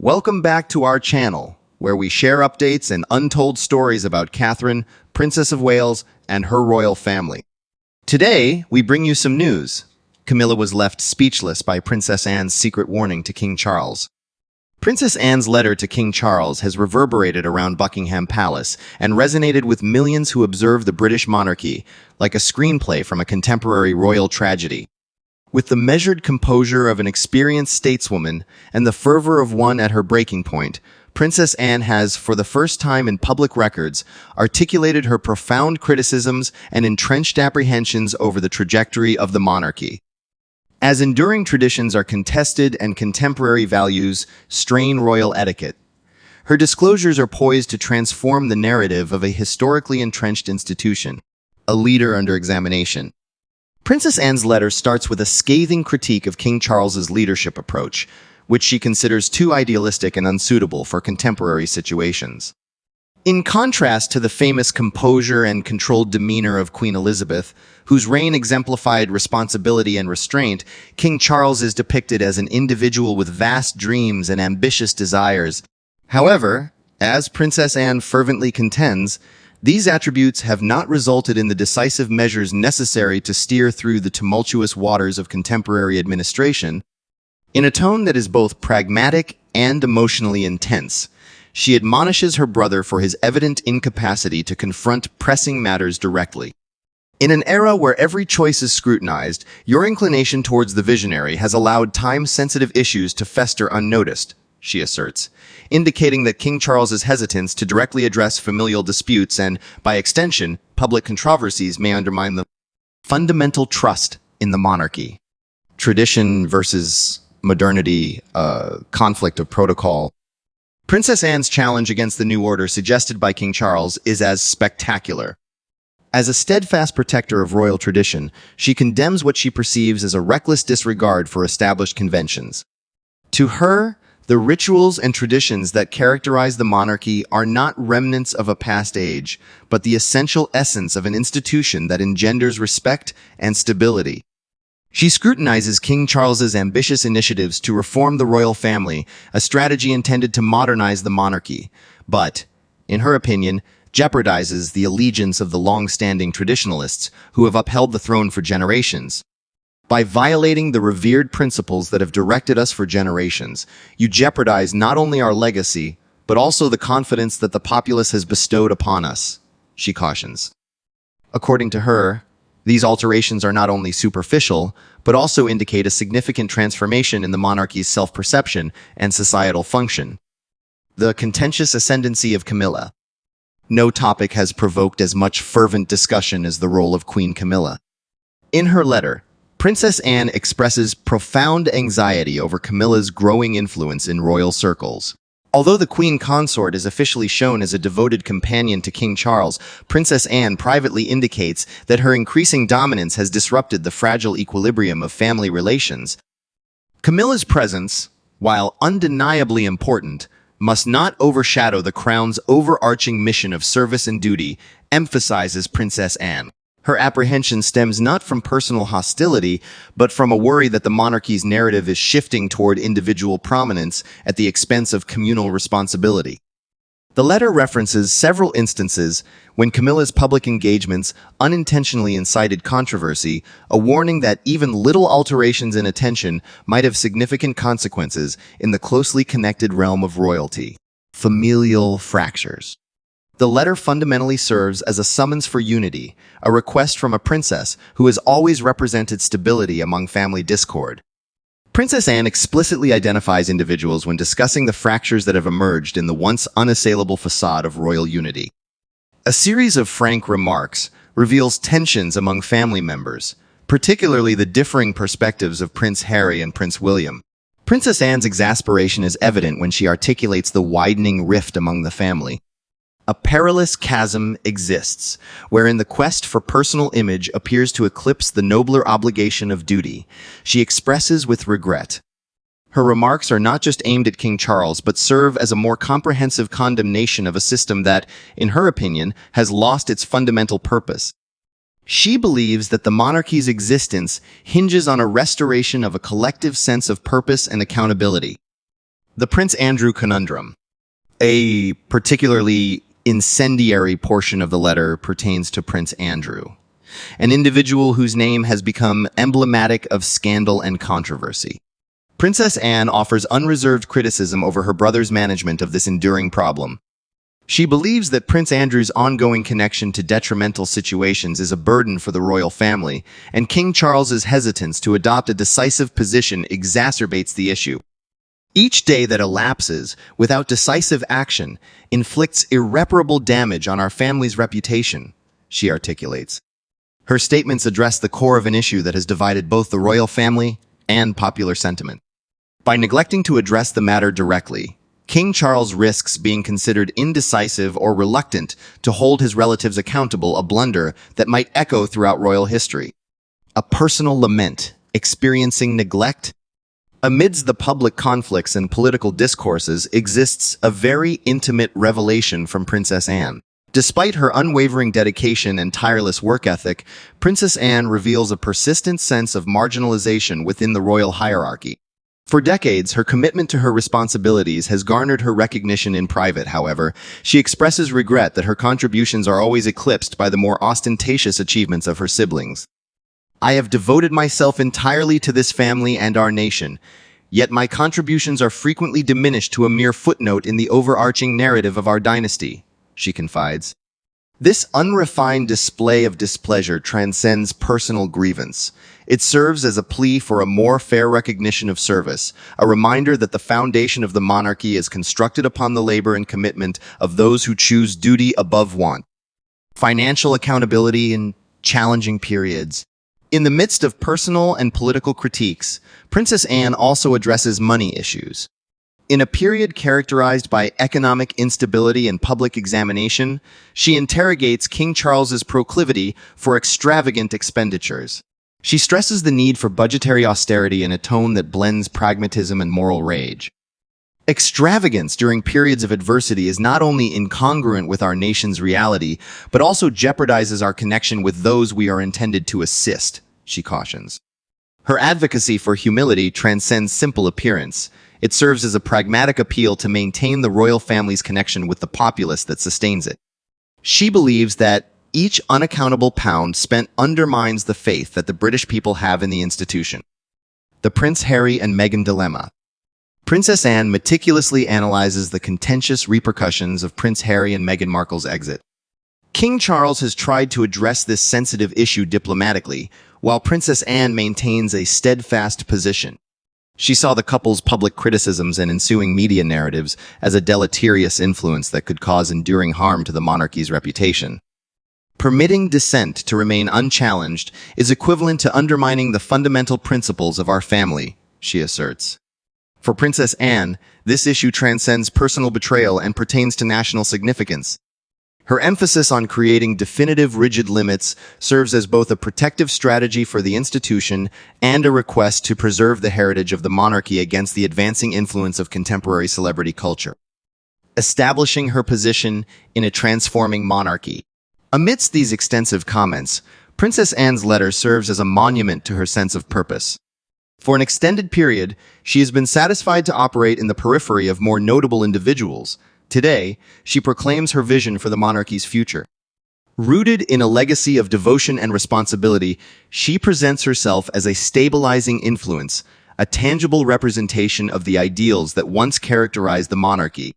Welcome back to our channel, where we share updates and untold stories about Catherine, Princess of Wales, and her royal family. Today, we bring you some news. Camilla was left speechless by Princess Anne's secret warning to King Charles. Princess Anne's letter to King Charles has reverberated around Buckingham Palace and resonated with millions who observe the British monarchy, like a screenplay from a contemporary royal tragedy. With the measured composure of an experienced stateswoman and the fervor of one at her breaking point, Princess Anne has, for the first time in public records, articulated her profound criticisms and entrenched apprehensions over the trajectory of the monarchy. As enduring traditions are contested and contemporary values strain royal etiquette, her disclosures are poised to transform the narrative of a historically entrenched institution, a leader under examination. Princess Anne's letter starts with a scathing critique of King Charles's leadership approach, which she considers too idealistic and unsuitable for contemporary situations. In contrast to the famous composure and controlled demeanor of Queen Elizabeth, whose reign exemplified responsibility and restraint, King Charles is depicted as an individual with vast dreams and ambitious desires. However, as Princess Anne fervently contends, these attributes have not resulted in the decisive measures necessary to steer through the tumultuous waters of contemporary administration. In a tone that is both pragmatic and emotionally intense, she admonishes her brother for his evident incapacity to confront pressing matters directly. In an era where every choice is scrutinized, your inclination towards the visionary has allowed time-sensitive issues to fester unnoticed, she asserts, indicating that King Charles's hesitance to directly address familial disputes and, by extension, public controversies may undermine the fundamental trust in the monarchy. Tradition versus modernity, conflict of protocol. Princess Anne's challenge against the new order suggested by King Charles is as spectacular. As a steadfast protector of royal tradition, she condemns what she perceives as a reckless disregard for established conventions. To her, the rituals and traditions that characterize the monarchy are not remnants of a past age, but the essential essence of an institution that engenders respect and stability. She scrutinizes King Charles's ambitious initiatives to reform the royal family, a strategy intended to modernize the monarchy, but, in her opinion, jeopardizes the allegiance of the long-standing traditionalists who have upheld the throne for generations. By violating the revered principles that have directed us for generations, you jeopardize not only our legacy, but also the confidence that the populace has bestowed upon us, she cautions. According to her, these alterations are not only superficial, but also indicate a significant transformation in the monarchy's self-perception and societal function. The contentious ascendancy of Camilla. No topic has provoked as much fervent discussion as the role of Queen Camilla. In her letter, Princess Anne expresses profound anxiety over Camilla's growing influence in royal circles. Although the Queen Consort is officially shown as a devoted companion to King Charles, Princess Anne privately indicates that her increasing dominance has disrupted the fragile equilibrium of family relations. Camilla's presence, while undeniably important, must not overshadow the crown's overarching mission of service and duty, emphasizes Princess Anne. Her apprehension stems not from personal hostility, but from a worry that the monarchy's narrative is shifting toward individual prominence at the expense of communal responsibility. The letter references several instances when Camilla's public engagements unintentionally incited controversy, a warning that even little alterations in attention might have significant consequences in the closely connected realm of royalty. Familial fractures. The letter fundamentally serves as a summons for unity, a request from a princess who has always represented stability among family discord. Princess Anne explicitly identifies individuals when discussing the fractures that have emerged in the once unassailable facade of royal unity. A series of frank remarks reveals tensions among family members, particularly the differing perspectives of Prince Harry and Prince William. Princess Anne's exasperation is evident when she articulates the widening rift among the family. A perilous chasm exists, wherein the quest for personal image appears to eclipse the nobler obligation of duty, she expresses with regret. Her remarks are not just aimed at King Charles, but serve as a more comprehensive condemnation of a system that, in her opinion, has lost its fundamental purpose. She believes that the monarchy's existence hinges on a restoration of a collective sense of purpose and accountability. The Prince Andrew conundrum. A particularly incendiary portion of the letter pertains to Prince Andrew, an individual whose name has become emblematic of scandal and controversy. Princess Anne offers unreserved criticism over her brother's management of this enduring problem. She believes that Prince Andrew's ongoing connection to detrimental situations is a burden for the royal family, and King Charles's hesitance to adopt a decisive position exacerbates the issue. Each day that elapses without decisive action inflicts irreparable damage on our family's reputation, she articulates. Her statements address the core of an issue that has divided both the royal family and popular sentiment. By neglecting to address the matter directly, King Charles risks being considered indecisive or reluctant to hold his relatives accountable, a blunder that might echo throughout royal history. A personal lament, experiencing neglect. Amidst the public conflicts and political discourses exists a very intimate revelation from Princess Anne. Despite her unwavering dedication and tireless work ethic, Princess Anne reveals a persistent sense of marginalization within the royal hierarchy. For decades, her commitment to her responsibilities has garnered her recognition in private. However, she expresses regret that her contributions are always eclipsed by the more ostentatious achievements of her siblings. I have devoted myself entirely to this family and our nation, yet my contributions are frequently diminished to a mere footnote in the overarching narrative of our dynasty, she confides. This unrefined display of displeasure transcends personal grievance. It serves as a plea for a more fair recognition of service, a reminder that the foundation of the monarchy is constructed upon the labor and commitment of those who choose duty above want. Financial accountability in challenging periods. In the midst of personal and political critiques, Princess Anne also addresses money issues. In a period characterized by economic instability and public examination, she interrogates King Charles's proclivity for extravagant expenditures. She stresses the need for budgetary austerity in a tone that blends pragmatism and moral rage. Extravagance during periods of adversity is not only incongruent with our nation's reality, but also jeopardizes our connection with those we are intended to assist, she cautions. Her advocacy for humility transcends simple appearance. It serves as a pragmatic appeal to maintain the royal family's connection with the populace that sustains it. She believes that each unaccountable pound spent undermines the faith that the British people have in the institution. The Prince Harry and Meghan dilemma. Princess Anne meticulously analyzes the contentious repercussions of Prince Harry and Meghan Markle's exit. King Charles has tried to address this sensitive issue diplomatically, while Princess Anne maintains a steadfast position. She saw the couple's public criticisms and ensuing media narratives as a deleterious influence that could cause enduring harm to the monarchy's reputation. Permitting dissent to remain unchallenged is equivalent to undermining the fundamental principles of our family, she asserts. For Princess Anne, this issue transcends personal betrayal and pertains to national significance. Her emphasis on creating definitive, rigid limits serves as both a protective strategy for the institution and a request to preserve the heritage of the monarchy against the advancing influence of contemporary celebrity culture. Establishing her position in a transforming monarchy. Amidst these extensive comments, Princess Anne's letter serves as a monument to her sense of purpose. For an extended period, she has been satisfied to operate in the periphery of more notable individuals. Today, she proclaims her vision for the monarchy's future. Rooted in a legacy of devotion and responsibility, she presents herself as a stabilizing influence, a tangible representation of the ideals that once characterized the monarchy.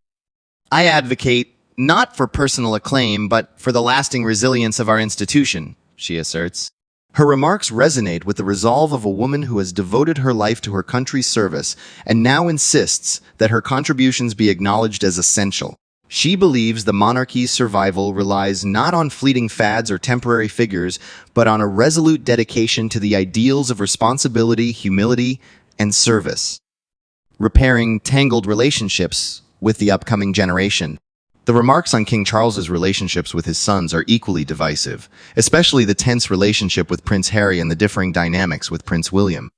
I advocate not for personal acclaim, but for the lasting resilience of our institution, she asserts. Her remarks resonate with the resolve of a woman who has devoted her life to her country's service and now insists that her contributions be acknowledged as essential. She believes the monarchy's survival relies not on fleeting fads or temporary figures, but on a resolute dedication to the ideals of responsibility, humility, and service. Repairing tangled relationships with the upcoming generation. The remarks on King Charles's relationships with his sons are equally divisive, especially the tense relationship with Prince Harry and the differing dynamics with Prince William.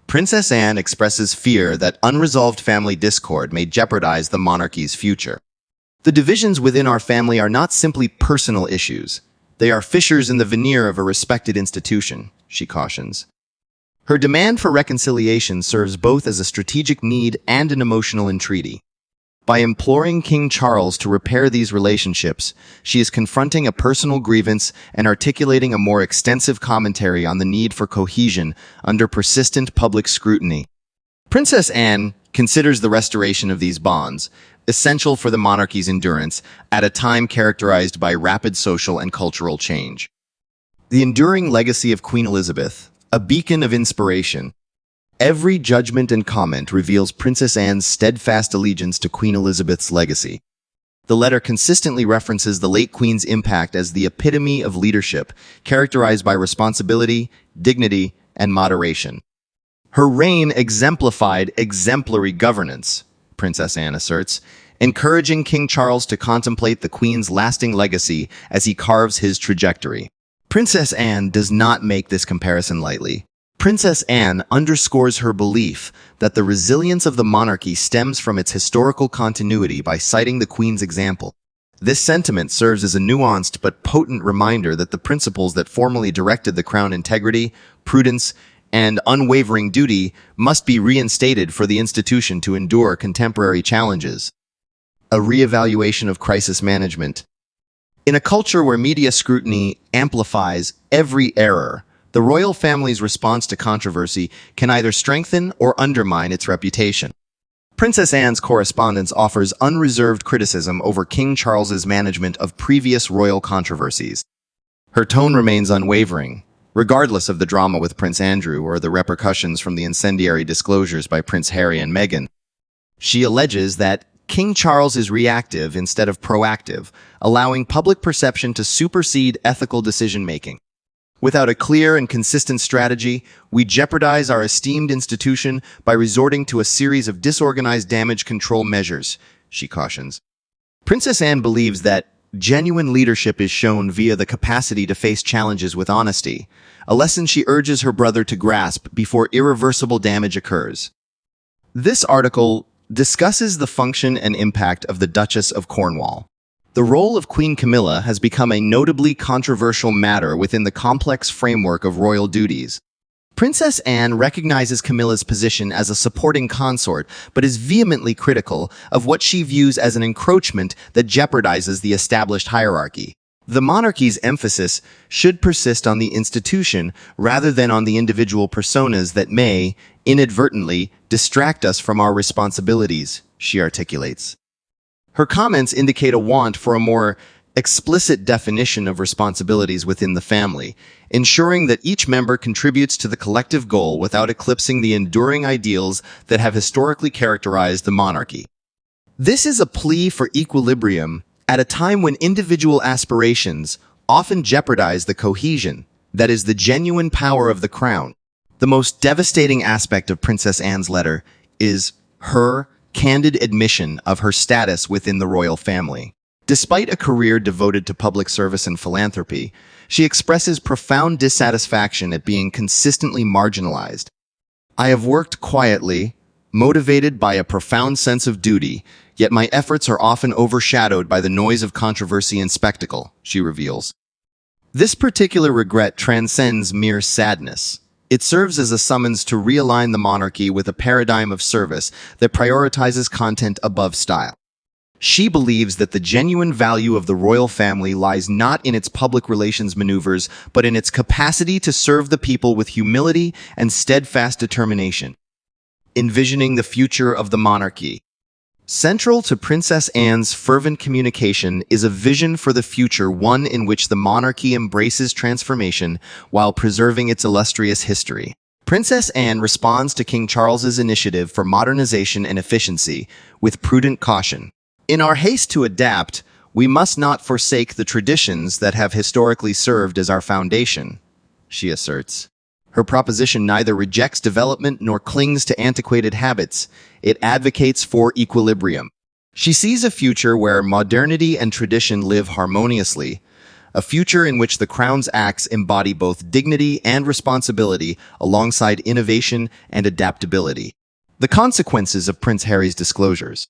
Princess Anne expresses fear that unresolved family discord may jeopardize the monarchy's future. The divisions within our family are not simply personal issues. They are fissures in the veneer of a respected institution, she cautions. Her demand for reconciliation serves both as a strategic need and an emotional entreaty. By imploring King Charles to repair these relationships, she is confronting a personal grievance and articulating a more extensive commentary on the need for cohesion under persistent public scrutiny. Princess Anne considers the restoration of these bonds essential for the monarchy's endurance at a time characterized by rapid social and cultural change. The enduring legacy of Queen Elizabeth, a beacon of inspiration. Every judgment and comment reveals Princess Anne's steadfast allegiance to Queen Elizabeth's legacy. The letter consistently references the late Queen's impact as the epitome of leadership, characterized by responsibility, dignity, and moderation. Her reign exemplified exemplary governance, Princess Anne asserts, encouraging King Charles to contemplate the Queen's lasting legacy as he carves his trajectory. Princess Anne does not make this comparison lightly. Princess Anne underscores her belief that the resilience of the monarchy stems from its historical continuity by citing the Queen's example. This sentiment serves as a nuanced but potent reminder that the principles that formerly directed the crown integrity, prudence, and unwavering duty must be reinstated for the institution to endure contemporary challenges. A reevaluation of crisis management. In a culture where media scrutiny amplifies every error, the royal family's response to controversy can either strengthen or undermine its reputation. Princess Anne's correspondence offers unreserved criticism over King Charles's management of previous royal controversies. Her tone remains unwavering, regardless of the drama with Prince Andrew or the repercussions from the incendiary disclosures by Prince Harry and Meghan. She alleges that King Charles is reactive instead of proactive, allowing public perception to supersede ethical decision-making. Without a clear and consistent strategy, we jeopardize our esteemed institution by resorting to a series of disorganized damage control measures, she cautions. Princess Anne believes that genuine leadership is shown via the capacity to face challenges with honesty, a lesson she urges her brother to grasp before irreversible damage occurs. This article discusses the function and impact of the Duchess of Cornwall. The role of Queen Camilla has become a notably controversial matter within the complex framework of royal duties. Princess Anne recognizes Camilla's position as a supporting consort, but is vehemently critical of what she views as an encroachment that jeopardizes the established hierarchy. The monarchy's emphasis should persist on the institution rather than on the individual personas that may, inadvertently, distract us from our responsibilities, she articulates. Her comments indicate a want for a more explicit definition of responsibilities within the family, ensuring that each member contributes to the collective goal without eclipsing the enduring ideals that have historically characterized the monarchy. This is a plea for equilibrium at a time when individual aspirations often jeopardize the cohesion, that is, the genuine power of the crown. The most devastating aspect of Princess Anne's letter is her candid admission of her status within the royal family. Despite a career devoted to public service and philanthropy, she expresses profound dissatisfaction at being consistently marginalized. I have worked quietly, motivated by a profound sense of duty, yet my efforts are often overshadowed by the noise of controversy and spectacle, she reveals. This particular regret transcends mere sadness. It serves as a summons to realign the monarchy with a paradigm of service that prioritizes content above style. She believes that the genuine value of the royal family lies not in its public relations maneuvers, but in its capacity to serve the people with humility and steadfast determination. Envisioning the future of the monarchy. Central to Princess Anne's fervent communication is a vision for the future, one in which the monarchy embraces transformation while preserving its illustrious history. Princess Anne responds to King Charles's initiative for modernization and efficiency with prudent caution. In our haste to adapt, we must not forsake the traditions that have historically served as our foundation, she asserts. Her proposition neither rejects development nor clings to antiquated habits. It advocates for equilibrium. She sees a future where modernity and tradition live harmoniously, a future in which the crown's acts embody both dignity and responsibility alongside innovation and adaptability. The consequences of Prince Harry's disclosures.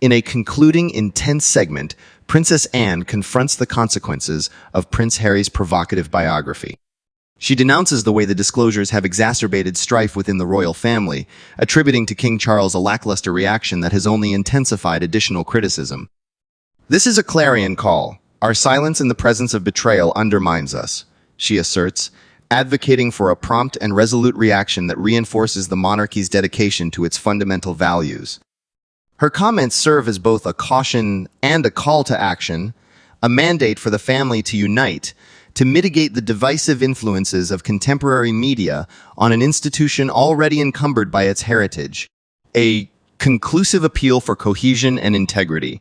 In a concluding intense segment, Princess Anne confronts the consequences of Prince Harry's provocative biography. She denounces the way the disclosures have exacerbated strife within the royal family, attributing to King Charles a lackluster reaction that has only intensified additional criticism. "This is a clarion call. Our silence in the presence of betrayal undermines us," she asserts, advocating for a prompt and resolute reaction that reinforces the monarchy's dedication to its fundamental values. Her comments serve as both a caution and a call to action, a mandate for the family to unite, to mitigate the divisive influences of contemporary media on an institution already encumbered by its heritage. A conclusive appeal for cohesion and integrity.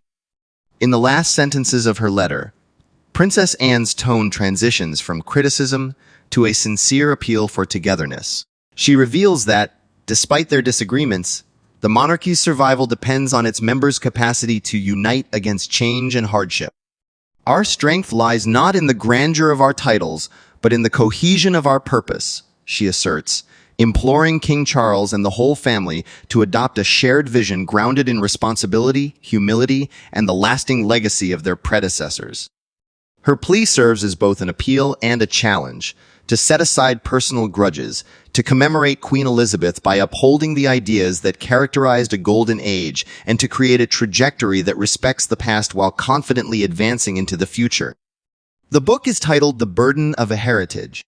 In the last sentences of her letter, Princess Anne's tone transitions from criticism to a sincere appeal for togetherness. She reveals that, despite their disagreements, the monarchy's survival depends on its members' capacity to unite against change and hardship. "Our strength lies not in the grandeur of our titles, but in the cohesion of our purpose," she asserts, imploring King Charles and the whole family to adopt a shared vision grounded in responsibility, humility, and the lasting legacy of their predecessors. Her plea serves as both an appeal and a challenge to set aside personal grudges, to commemorate Queen Elizabeth by upholding the ideas that characterized a golden age, and to create a trajectory that respects the past while confidently advancing into the future. The book is titled The Burden of a Heritage.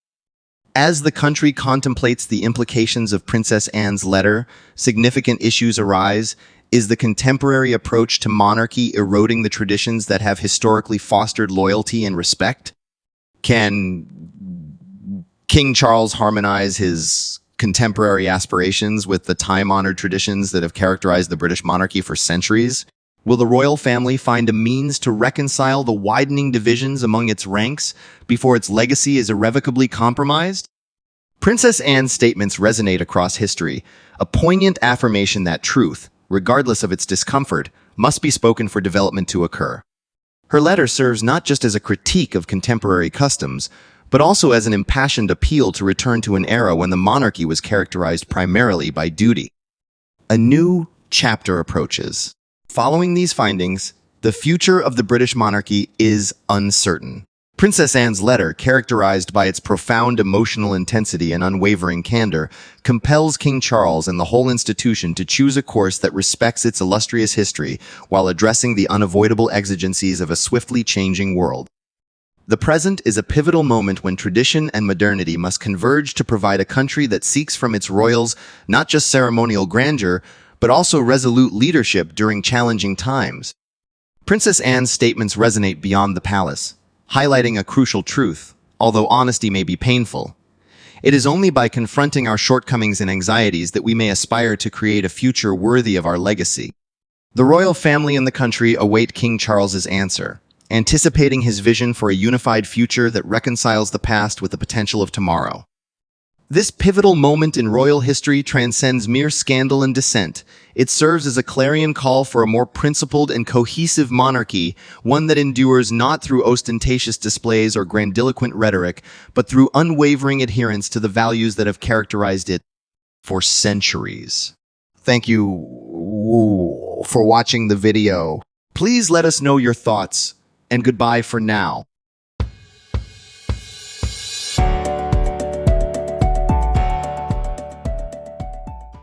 As the country contemplates the implications of Princess Anne's letter, significant issues arise. Is the contemporary approach to monarchy eroding the traditions that have historically fostered loyalty and respect? Can King Charles harmonize his contemporary aspirations with the time-honored traditions that have characterized the British monarchy for centuries? Will the royal family find a means to reconcile the widening divisions among its ranks before its legacy is irrevocably compromised? Princess Anne's statements resonate across history, a poignant affirmation that truth, regardless of its discomfort, must be spoken for development to occur. Her letter serves not just as a critique of contemporary customs, but also as an impassioned appeal to return to an era when the monarchy was characterized primarily by duty. A new chapter approaches. Following these findings, the future of the British monarchy is uncertain. Princess Anne's letter, characterized by its profound emotional intensity and unwavering candor, compels King Charles and the whole institution to choose a course that respects its illustrious history while addressing the unavoidable exigencies of a swiftly changing world. The present is a pivotal moment when tradition and modernity must converge to provide a country that seeks from its royals not just ceremonial grandeur, but also resolute leadership during challenging times. Princess Anne's statements resonate beyond the palace, highlighting a crucial truth. Although honesty may be painful, it is only by confronting our shortcomings and anxieties that we may aspire to create a future worthy of our legacy. The royal family and the country await King Charles's answer, anticipating his vision for a unified future that reconciles the past with the potential of tomorrow. This pivotal moment in royal history transcends mere scandal and dissent. It serves as a clarion call for a more principled and cohesive monarchy, one that endures not through ostentatious displays or grandiloquent rhetoric, but through unwavering adherence to the values that have characterized it for centuries. Thank you for watching the video. Please let us know your thoughts, and goodbye for now.